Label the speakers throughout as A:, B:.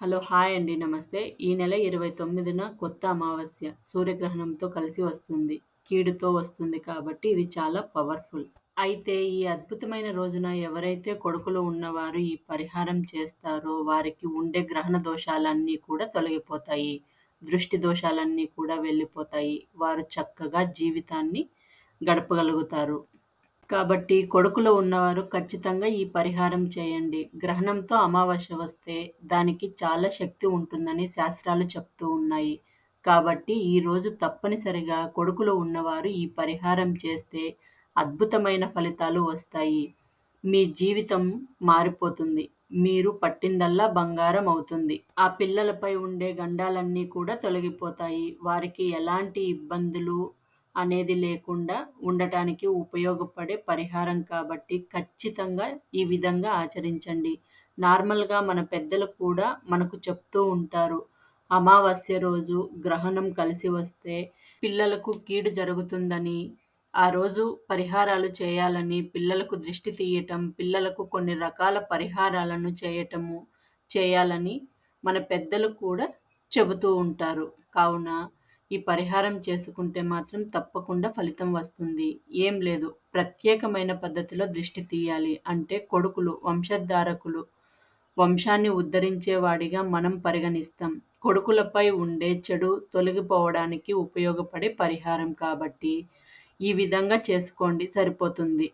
A: Hello! Hi అండి. నమస్తే. ఈ నెల 29న కొత్త అమావాస్య సూర్యగ్రహణంతో కలిసి వస్తుంది. కీడుతో వస్తుంది కాబట్టి ఇది చాలా పవర్‌ఫుల్. అయితే ఈ అద్భుతమైన రోజున ఎవరైతే కొడుకులు ఉన్నవారు ఈ పరిహారం చేస్తారో వారికి ఉండే గ్రహణ దోషాలన్నీ కూడా తొలగిపోతాయి. దృష్టి దోషాలన్నీ కూడా వెళ్ళిపోతాయి. వారు చక్కగా జీవితాన్ని గడపగలుగుతారు. కాబట్టి కొడుకులో ఉన్నవారు ఖచ్చితంగా ఈ పరిహారం చేయండి. గ్రహణంతో అమావాస్య వస్తే దానికి చాలా శక్తి ఉంటుందని శాస్త్రాలు చెప్తూ ఉన్నాయి. కాబట్టి ఈరోజు తప్పనిసరిగా కొడుకులో ఉన్నవారు ఈ పరిహారం చేస్తే అద్భుతమైన ఫలితాలు వస్తాయి. మీ జీవితం మారిపోతుంది. మీరు పట్టిందల్లా బంగారం అవుతుంది. ఆ పిల్లలపై ఉండే గండాలన్నీ కూడా తొలగిపోతాయి. వారికి ఎలాంటి ఇబ్బందులు అనేది లేకుండా ఉండటానికి ఉపయోగపడే పరిహారం కాబట్టి ఖచ్చితంగా ఈ విధంగా ఆచరించండి. నార్మల్‌గా మన పెద్దలు కూడా మనకు చెప్తూ ఉంటారు. అమావాస్య రోజు గ్రహణం కలిసి వస్తే పిల్లలకు కీడు జరుగుతుందని, ఆ రోజు పరిహారాలు చేయాలని, పిల్లలకు దిష్టి తీయటం, పిల్లలకు కొన్ని రకాల పరిహారాలను చేయాలని మన పెద్దలు కూడా చెబుతూ ఉంటారు. కావున ఈ పరిహారం చేసుకుంటే మాత్రం తప్పకుండా ఫలితం వస్తుంది. ఏం లేదు, ప్రత్యేకమైన పద్ధతిలో దిష్టి తీయాలి. అంటే కొడుకులు వంశధారకులు, వంశాన్ని ఉద్ధరించేవాడిగా మనం పరిగణిస్తాం. కొడుకులపై ఉండే చెడు తొలగిపోవడానికి ఉపయోగపడే పరిహారం కాబట్టి ఈ విధంగా చేసుకోండి, సరిపోతుంది.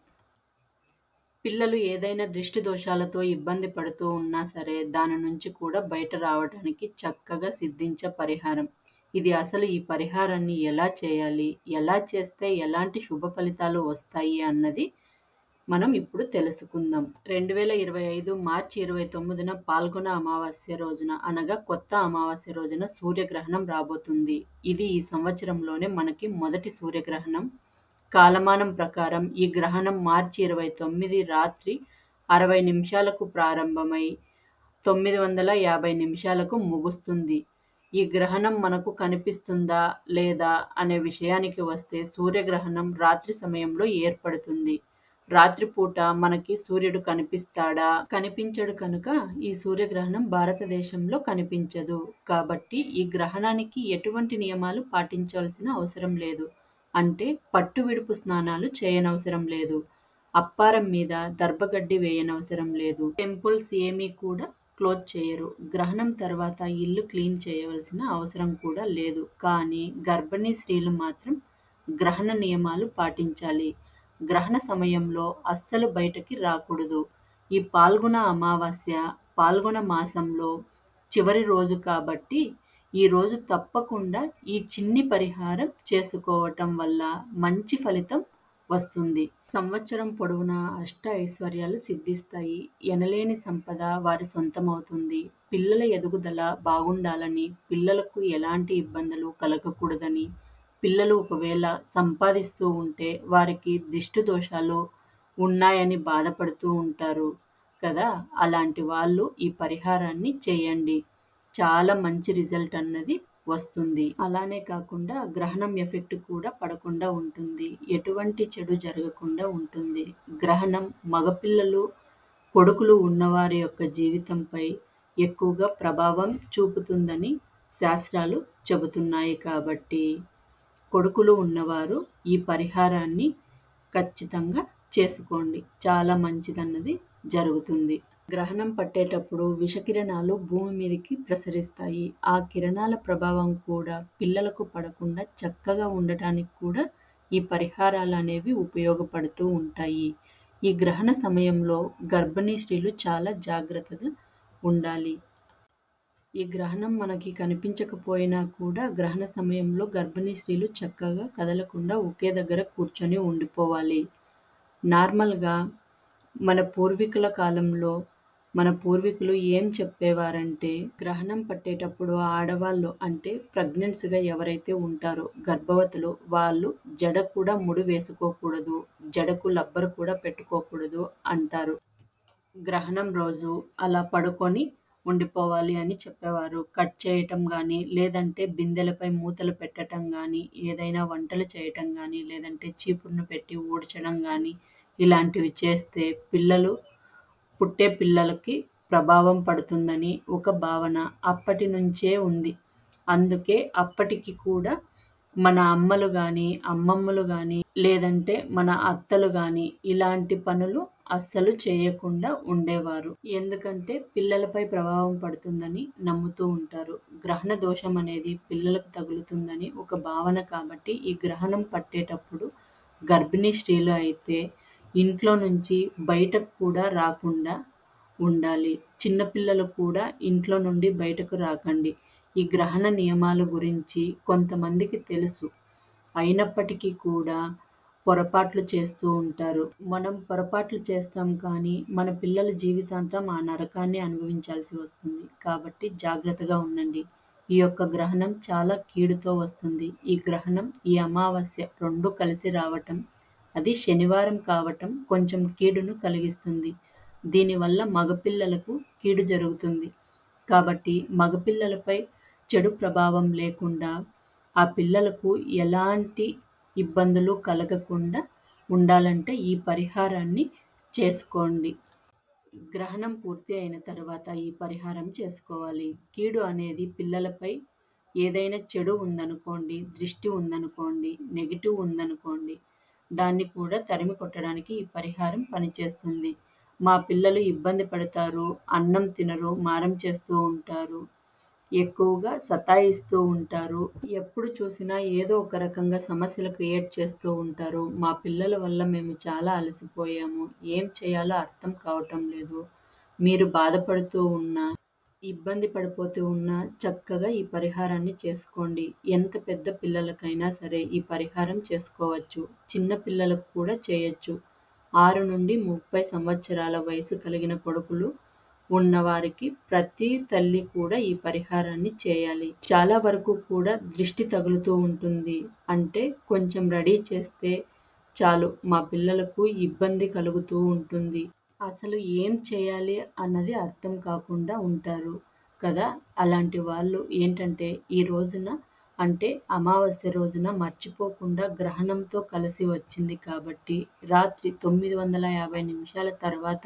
A: పిల్లలు ఏదైనా దృష్టి దోషాలతో ఇబ్బంది పడుతూ ఉన్నా సరే దాని నుంచి కూడా బయట రావడానికి చక్కగా సిద్ధించే పరిహారం. ఇది అసలు ఈ పరిహారాన్ని ఎలా చేయాలి? ఎలా చేస్తే ఎలాంటి శుభ ఫలితాలు వస్తాయి అన్నది మనం ఇప్పుడు తెలుసుకుందాం. 2025 మార్చి 29న పాల్గొన అమావాస్య రోజున అనగా కొత్త అమావాస్య రోజున సూర్యగ్రహణం రాబోతుంది. ఇది ఈ సంవత్సరంలోనే మనకి మొదటి సూర్యగ్రహణం. కాలమానం ప్రకారం ఈ గ్రహణం మార్చి 29 రాత్రి 60 నిమిషాలకు ప్రారంభమై 950 నిమిషాలకు ముగుస్తుంది. ఈ గ్రహణం మనకు కనిపిస్తుందా లేదా అనే విషయానికి వస్తే సూర్యగ్రహణం రాత్రి సమయంలో ఏర్పడుతుంది. రాత్రిపూట మనకి సూర్యుడు కనిపిస్తాడా? కనిపించడు కనుక ఈ సూర్యగ్రహణం భారతదేశంలో కనిపించదు. కాబట్టి ఈ గ్రహణానికి ఎటువంటి నియమాలు పాటించాల్సిన అవసరం లేదు. అంటే పట్టు విడుపు స్నానాలు చేయనవసరం లేదు. అప్పారం మీద దర్భగడ్డి వేయనవసరం లేదు. టెంపుల్స్ ఏమీ కూడా క్లోజ్ చేయరు. గ్రహణం తర్వాత ఇల్లు క్లీన్ చేయవలసిన అవసరం కూడా లేదు. కానీ గర్భిణీ స్త్రీలు మాత్రం గ్రహణ నియమాలు పాటించాలి. గ్రహణ సమయంలో అస్సలు బయటకి రాకూడదు. ఈ పాల్గొన అమావాస్య పాల్గొన మాసంలో చివరి రోజు కాబట్టి ఈ రోజు తప్పకుండా ఈ చిన్ని పరిహారం చేసుకోవటం వల్ల మంచి ఫలితం వస్తుంది. సంవత్సరం పొడవునా అష్ట ఐశ్వర్యాలు సిద్ధిస్తాయి. ఎనలేని సంపద వారి సొంతమవుతుంది. పిల్లల ఎదుగుదల బాగుండాలని, పిల్లలకు ఎలాంటి ఇబ్బందులు కలగకూడదని, పిల్లలు ఒకవేళ సంపాదిస్తూ ఉంటే వారికి దిష్టి దోషాలు ఉన్నాయని బాధపడుతూ ఉంటారు కదా! అలాంటి వాళ్ళు ఈ పరిహారాన్ని చేయండి. చాలా మంచి రిజల్ట్ అన్నది వస్తుంది. అలానే కాకుండా గ్రహణం ఎఫెక్ట్ కూడా పడకుండా ఉంటుంది. ఎటువంటి చెడు జరగకుండా ఉంటుంది. గ్రహణం మగపిల్లలు, కొడుకులు ఉన్నవారి యొక్క జీవితంపై ఎక్కువగా ప్రభావం చూపుతుందని శాస్త్రాలు చెబుతున్నాయి కాబట్టి కొడుకులు ఉన్నవారు ఈ పరిహారాన్ని ఖచ్చితంగా చేసుకోండి. చాలా మంచిదన్నది జరుగుతుంది. గ్రహణం పట్టేటప్పుడు విషకిరణాలు భూమి మీదకి ప్రసరిస్తాయి. ఆ కిరణాల ప్రభావం కూడా పిల్లలకు పడకుండా చక్కగా ఉండటానికి కూడా ఈ పరిహారాలు అనేవి ఉపయోగపడుతూ ఉంటాయి. ఈ గ్రహణ సమయంలో గర్భిణీ స్త్రీలు చాలా జాగ్రత్తగా ఉండాలి. ఈ గ్రహణం మనకి కనిపించకపోయినా కూడా గ్రహణ సమయంలో గర్భిణీ స్త్రీలు చక్కగా కదలకుండా ఒకే దగ్గర కూర్చొని ఉండిపోవాలి. నార్మల్‌గా మన పూర్వీకుల కాలంలో మన పూర్వీకులు ఏం చెప్పేవారంటే గ్రహణం పట్టేటప్పుడు ఆడవాళ్ళు అంటే ప్రెగ్నెన్సీగా ఎవరైతే ఉంటారో గర్భవతులు వాళ్ళు జడ కూడా ముడి వేసుకోకూడదు. జడకు లబ్బరు కూడా పెట్టుకోకూడదు అంటారు. గ్రహణం రోజు అలా పడుకొని ఉండిపోవాలి అని చెప్పేవారు. కట్ చేయటం గానీ, లేదంటే బిందెలపై మూతలు పెట్టటం గానీ, ఏదైనా వంటలు చేయటం గానీ, లేదంటే చీపురును పెట్టి ఊడ్చడం గానీ, ఇలాంటివి చేస్తే పుట్టే పిల్లలకి ప్రభావం పడుతుందని ఒక భావన అప్పటి నుంచే ఉంది. అందుకే అప్పటికి కూడా మన అమ్మలు గాని, అమ్మమ్మలు గాని, లేదంటే మన అత్తలు గాని ఇలాంటి పనులు అస్సలు చేయకుండా ఉండేవారు. ఎందుకంటే పిల్లలపై ప్రభావం పడుతుందని నమ్ముతూ ఉంటారు. గ్రహణ దోషం అనేది పిల్లలకు తగులుతుందని ఒక భావన కాబట్టి ఈ గ్రహణం పట్టేటప్పుడు గర్భిణీ స్త్రీలు అయితే ఇంట్లో నుంచి బయటకు కూడా రాకుండా ఉండాలి. చిన్న పిల్లలు కూడా ఇంట్లో నుండి బయటకు రాకండి. ఈ గ్రహణ నియమాల గురించి కొంతమందికి తెలుసు. అయినప్పటికీ కూడా పొరపాట్లు చేస్తూ ఉంటారు. మనం పొరపాట్లు చేస్తాం కానీ మన పిల్లల జీవితాంతం ఆ నరకాన్ని అనుభవించాల్సి వస్తుంది. కాబట్టి జాగ్రత్తగా ఉండండి. ఈ యొక్క గ్రహణం చాలా కీడుతో వస్తుంది. ఈ గ్రహణం, ఈ అమావాస్య 2 కలిసి రావటం, అది శనివారం కావటం కొంచెం కీడును కలిగిస్తుంది. దీనివల్ల మగపిల్లలకు కీడు జరుగుతుంది. కాబట్టి మగపిల్లలపై చెడు ప్రభావం లేకుండా ఆ పిల్లలకు ఎలాంటి ఇబ్బందులు కలగకుండా ఉండాలంటే ఈ పరిహారాన్ని చేసుకోండి. గ్రహణం పూర్తి అయిన తర్వాత ఈ పరిహారం చేసుకోవాలి. కీడు అనేది పిల్లలపై ఏదైనా చెడు ఉందనుకోండి, దృష్టి ఉందనుకోండి, నెగెటివ్ ఉందనుకోండి, దాన్ని కూడా తరిమి కొట్టడానికి ఈ పరిహారం పనిచేస్తుంది. మా పిల్లలు ఇబ్బంది పడతారు, అన్నం తినరు, మారం చేస్తూ ఉంటారు, ఎక్కువగా సతాయిస్తూ ఉంటారు, ఎప్పుడు చూసినా ఏదో ఒక రకంగా సమస్యలు క్రియేట్ చేస్తూ ఉంటారు. మా పిల్లల వల్ల మేము చాలా అలసిపోయాము. ఏం చేయాలో అర్థం కావటం లేదు. మీరు బాధపడుతూ ఉన్నా, ఇబ్బంది పడిపోతూ ఉన్నా చక్కగా ఈ పరిహారాన్ని చేసుకోండి. ఎంత పెద్ద పిల్లలకైనా సరే ఈ పరిహారం చేసుకోవచ్చు. చిన్న పిల్లలకు కూడా చేయొచ్చు. 6-30 సంవత్సరాల వయసు కలిగిన కొడుకులు ఉన్నవారికి ప్రతి తల్లి కూడా ఈ పరిహారాన్ని చేయాలి. చాలా వరకు కూడా దృష్టి తగులుతూ ఉంటుంది. అంటే కొంచెం రెడీ చేస్తే చాలు మా పిల్లలకు ఇబ్బంది కలుగుతూ ఉంటుంది. అసలు ఏం చేయాలి అన్నది అర్థం కాకుండా ఉంటారు కదా! అలాంటి వాళ్ళు ఏంటంటే ఈ రోజున అంటే అమావాస్య రోజున మర్చిపోకుండా గ్రహణంతో కలిసి వచ్చింది కాబట్టి రాత్రి 950 నిమిషాల తర్వాత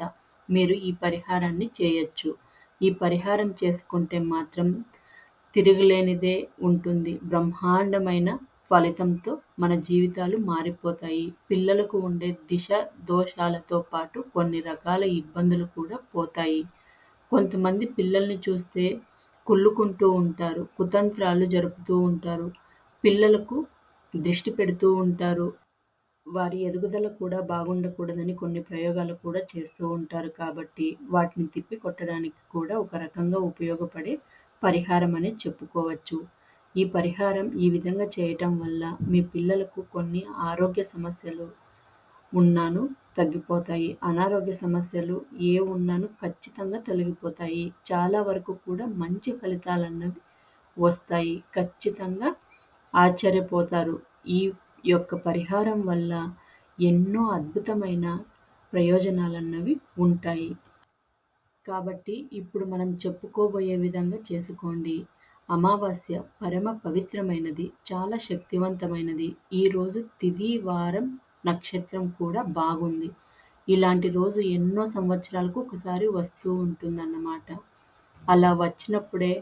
A: మీరు ఈ పరిహారాన్ని చేయొచ్చు. ఈ పరిహారం చేసుకుంటే మాత్రం తిరుగులేనిదే ఉంటుంది. బ్రహ్మాండమైన ఫలితంతో మన జీవితాలు మారిపోతాయి. పిల్లలకు ఉండే దిశ దోషాలతో పాటు కొన్ని రకాల ఇబ్బందులు కూడా పోతాయి. కొంతమంది పిల్లల్ని చూస్తే కుళ్ళుకుంటూ ఉంటారు. కుతంత్రాలు జరుపుతూ ఉంటారు. పిల్లలకు దిష్టి పెడుతూ ఉంటారు. వారి ఎదుగుదల కూడా బాగుండకూడదని కొన్ని ప్రయోగాలు కూడా చేస్తూ ఉంటారు. కాబట్టి వాటిని తిప్పికొట్టడానికి కూడా ఒక రకంగా ఉపయోగపడే పరిహారం అనే చెప్పుకోవచ్చు. ఈ పరిహారం ఈ విధంగా చేయటం వల్ల మీ పిల్లలకు కొన్ని ఆరోగ్య సమస్యలు ఉన్నాను తగ్గిపోతాయి. అనారోగ్య సమస్యలు ఏ ఉన్నాను ఖచ్చితంగా తొలగిపోతాయి. చాలా వరకు కూడా మంచి ఫలితాలన్నవి వస్తాయి. ఖచ్చితంగా ఆశ్చర్యపోతారు. ఈ యొక్క పరిహారం వల్ల ఎన్నో అద్భుతమైన ప్రయోజనాలన్నవి ఉంటాయి. కాబట్టి ఇప్పుడు మనం చెప్పుకోబోయే విధంగా చేసుకోండి. అమావాస్య పరమ పవిత్రమైనది, చాలా శక్తివంతమైనది. ఈరోజు తిథి, వారం, నక్షత్రం కూడా బాగుంది. ఇలాంటి రోజు ఎన్నో సంవత్సరాలకు ఒకసారి వస్తూ ఉంటుందన్నమాట. అలా వచ్చినప్పుడే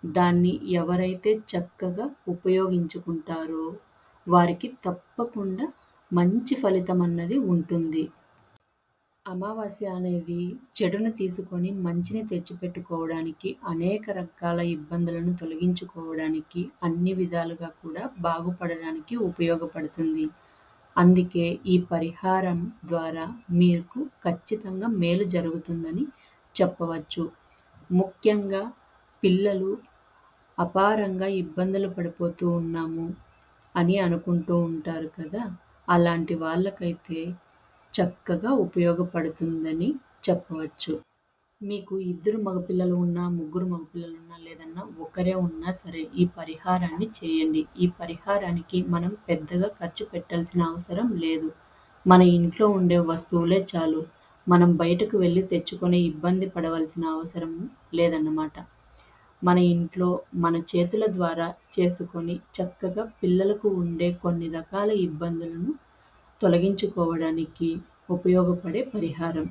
A: దాన్ని ఎవరైతే చక్కగా ఉపయోగించుకుంటారో వారికి తప్పకుండా మంచి ఫలితం అన్నది ఉంటుంది. అమావాస్య అనేది చెడును తీసుకొని మంచిని తెచ్చిపెట్టుకోవడానికి, అనేక రకాల ఇబ్బందులను తొలగించుకోవడానికి, అన్ని విధాలుగా కూడా బాగుపడడానికి ఉపయోగపడుతుంది. అందుకే ఈ పరిహారం ద్వారా మీకు ఖచ్చితంగా మేలు జరుగుతుందని చెప్పవచ్చు. ముఖ్యంగా పిల్లలు అపారంగా ఇబ్బందులు పడిపోతూ ఉన్నాము అని అనుకుంటూ ఉంటారు కదా! అలాంటి వాళ్ళకైతే చక్కగా ఉపయోగపడుతుందని చెప్పవచ్చు. మీకు 2 మగపిల్లలు ఉన్నా, 3 మగపిల్లలున్నా, లేదన్నా ఒకరే ఉన్నా సరే ఈ పరిహారాన్ని చేయండి. ఈ పరిహారానికి మనం పెద్దగా ఖర్చు పెట్టాల్సిన అవసరం లేదు. మన ఇంట్లో ఉండే వస్తువులే చాలు. మనం బయటకు వెళ్లి తెచ్చుకొని ఇబ్బంది పడవలసిన అవసరం లేదన్నమాట. మన ఇంట్లో మన చేతుల ద్వారా చేసుకొని చక్కగా పిల్లలకు ఉండే కొన్ని రకాల ఇబ్బందులను తొలగించుకోవడానికి ఉపయోగపడే పరిహారం.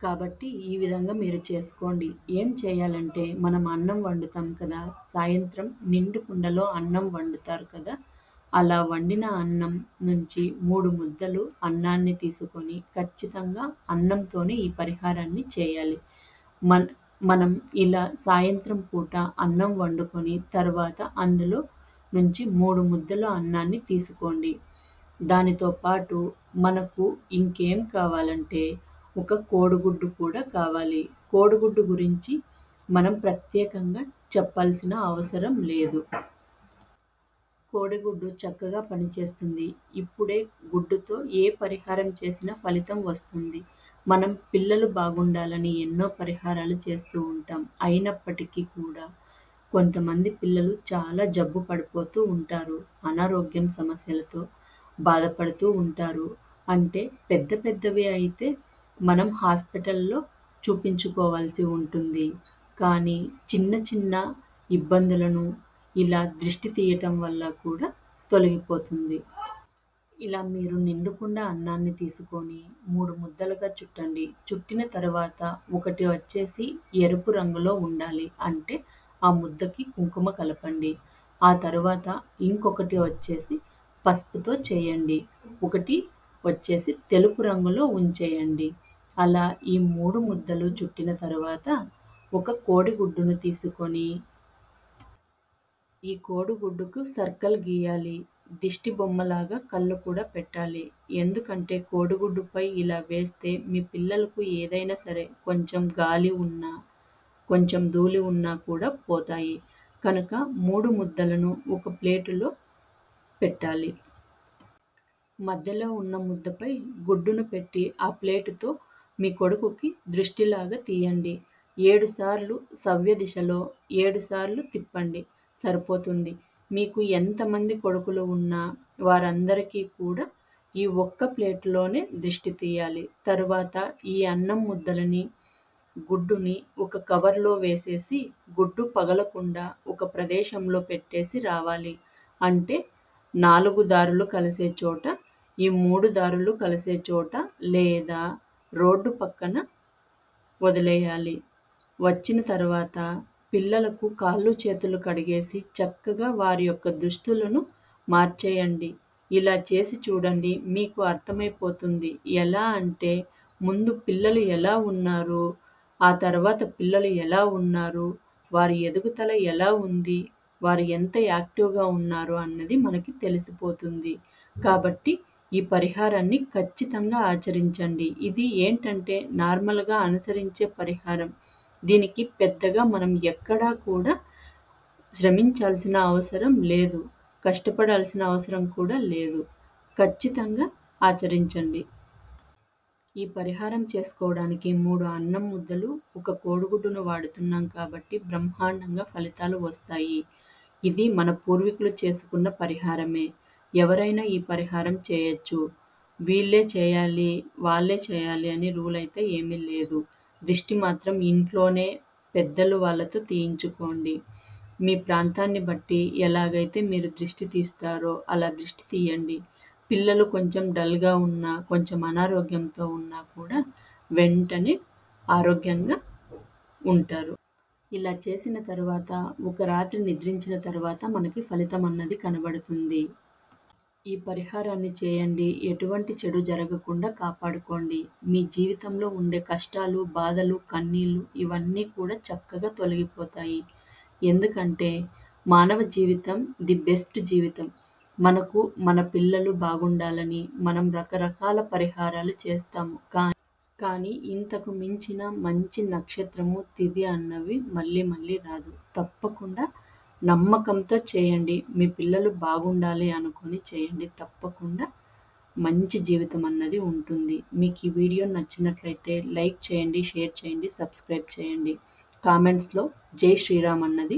A: కాబట్టి ఈ విధంగా మీరు చేసుకోండి. ఏం చేయాలంటే మనం అన్నం వండుతాం కదా! సాయంత్రం నిండు కుండలో అన్నం వండుతారు కదా! అలా వండిన అన్నం నుంచి 3 ముద్దలు అన్నాన్ని తీసుకొని ఖచ్చితంగా అన్నంతోనే ఈ పరిహారాన్ని చేయాలి. మన్ మనం ఇలా సాయంత్రం పూట అన్నం వండుకొని తర్వాత అందులో నుంచి 3 ముద్దల అన్నాన్ని తీసుకోండి. దానితో పాటు మనకు ఇంకేం కావాలంటే ఒక కోడిగుడ్డు కూడా కావాలి. కోడిగుడ్డు గురించి మనం ప్రత్యేకంగా చెప్పాల్సిన అవసరం లేదు. కోడిగుడ్డు చక్కగా పనిచేస్తుంది. ఇప్పుడే గుడ్డుతో ఏ పరిహారం చేసినా ఫలితం వస్తుంది. మనం పిల్లలు బాగుండాలని ఎన్నో పరిహారాలు చేస్తూ ఉంటాం. అయినప్పటికీ కూడా కొంతమంది పిల్లలు చాలా జబ్బు పడిపోతూ ఉంటారు. అనారోగ్యం సమస్యలతో బాధపడుతూ ఉంటారు. అంటే పెద్ద పెద్దవి అయితే మనం హాస్పిటల్‌లో చూపించుకోవాల్సి ఉంటుంది. కానీ చిన్న చిన్న ఇబ్బందులను ఇలా దిష్టి తీయటం వల్ల కూడా తొలగిపోతుంది. ఇలా మీరు నిండుకుండా అన్నాన్ని తీసుకొని 3 ముద్దలుగా చుట్టండి. చుట్టిన తర్వాత ఒకటి వచ్చేసి ఎరుపు రంగులో ఉండాలి. అంటే ఆ ముద్దకి కుంకుమ కలపండి. ఆ తర్వాత ఇంకొకటి వచ్చేసి పసుపుతో చేయండి. ఒకటి వచ్చేసి తెలుపు రంగులో ఉంచేయండి. అలా ఈ 3 ముద్దలు చుట్టిన తర్వాత ఒక కోడిగుడ్డును తీసుకొని ఈ కోడిగుడ్డుకు సర్కిల్ గీయాలి. దిష్టి బొమ్మలాగా కళ్ళు కూడా పెట్టాలి. ఎందుకంటే కోడిగుడ్డుపై ఇలా వేస్తే మీ పిల్లలకు ఏదైనా సరే కొంచెం గాలి ఉన్నా, కొంచెం ధూళి ఉన్నా కూడా పోతాయి. కనుక 3 ముద్దలను ఒక ప్లేటులో పెట్టాలి. మధ్యలో ఉన్న ముద్దపై గుడ్డును పెట్టి ఆ ప్లేటుతో మీ కొడుకుకి దృష్టిలాగా తీయండి. 7 సార్లు సవ్య దిశలో 7 సార్లు తిప్పండి. సరిపోతుంది. మీకు ఎంతమంది కొడుకులు ఉన్నా వారందరికీ కూడా ఈ ఒక్క ప్లేటులోనే దిష్టి తీయాలి. తరువాత ఈ అన్నం ముద్దలని, గుడ్డుని ఒక కవర్‌లో వేసేసి గుడ్డు పగలకుండా ఒక ప్రదేశంలో పెట్టేసి రావాలి. అంటే 4 దారులు కలిసే చోట, ఈ 3 దారులు కలిసే చోట లేదా రోడ్డు పక్కన వదిలేయాలి. వచ్చిన తర్వాత పిల్లలకు కాళ్ళు చేతులు కడిగేసి చక్కగా వారి యొక్క దుస్తులను మార్చేయండి. ఇలా చేసి చూడండి. మీకు అర్థమైపోతుంది. ఎలా అంటే ముందు పిల్లలు ఎలా ఉన్నారు, ఆ తర్వాత పిల్లలు ఎలా ఉన్నారు, వారి ఎదుగుదల ఎలా ఉంది, వారు ఎంత యాక్టివ్‌గా ఉన్నారు అన్నది మనకి తెలిసిపోతుంది. కాబట్టి ఈ పరిహారాన్ని ఖచ్చితంగా ఆచరించండి. ఇది ఏంటంటే నార్మల్‌గా అనుసరించే పరిహారం. దీనికి పెద్దగా మనం ఎక్కడా కూడా శ్రమించాల్సిన అవసరం లేదు. కష్టపడాల్సిన అవసరం కూడా లేదు. ఖచ్చితంగా ఆచరించండి. ఈ పరిహారం చేసుకోవడానికి 3 అన్నం ముద్దలు, ఒక కోడిగుడ్డును వాడుతున్నాం కాబట్టి బ్రహ్మాండంగా ఫలితాలు వస్తాయి. ఇది మన పూర్వీకులు చేసుకున్న పరిహారమే. ఎవరైనా ఈ పరిహారం చేయొచ్చు. వీళ్ళే చేయాలి, వాళ్ళే చేయాలి అని రూల్ అయితే ఏమీ లేదు. దిష్టి మాత్రం ఇంట్లోనే పెద్దలు వాళ్ళతో తీయించుకోండి. మీ ప్రాంతాన్ని బట్టి ఎలాగైతే మీరు దృష్టి తీస్తారో అలా దృష్టి తీయండి. పిల్లలు కొంచెం డల్‌గా ఉన్నా, కొంచెం అనారోగ్యంతో ఉన్నా కూడా వెంటనే ఆరోగ్యంగా ఉంటారు. ఇలా చేసిన తరువాత ఒక రాత్రి నిద్రించిన తర్వాత మనకి ఫలితం అన్నది కనబడుతుంది. ఈ పరిహారాన్ని చేయండి. ఎటువంటి చెడు జరగకుండా కాపాడుకోండి. మీ జీవితంలో ఉండే కష్టాలు, బాధలు, కన్నీళ్ళు ఇవన్నీ కూడా చక్కగా తొలగిపోతాయి. ఎందుకంటే మానవ జీవితం ది బెస్ట్ జీవితం. మనకు మన పిల్లలు బాగుండాలని మనం రకరకాల పరిహారాలు చేస్తాము. కానీ ఇంతకు మించిన మంచి నక్షత్రము, తిథి అన్నవి మళ్ళీ మళ్ళీ రాదు. తప్పకుండా నమ్మకంతో చేయండి. మీ పిల్లలు బాగుండాలి అనుకొని చేయండి. తప్పకుండా మంచి జీవితం అన్నది ఉంటుంది. మీకు ఈ వీడియో నచ్చినట్లయితే లైక్ చేయండి, షేర్ చేయండి, సబ్స్క్రైబ్ చేయండి. కామెంట్స్‌లో జై శ్రీరామ్ అన్నది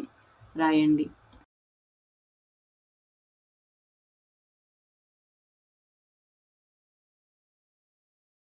A: రాయండి.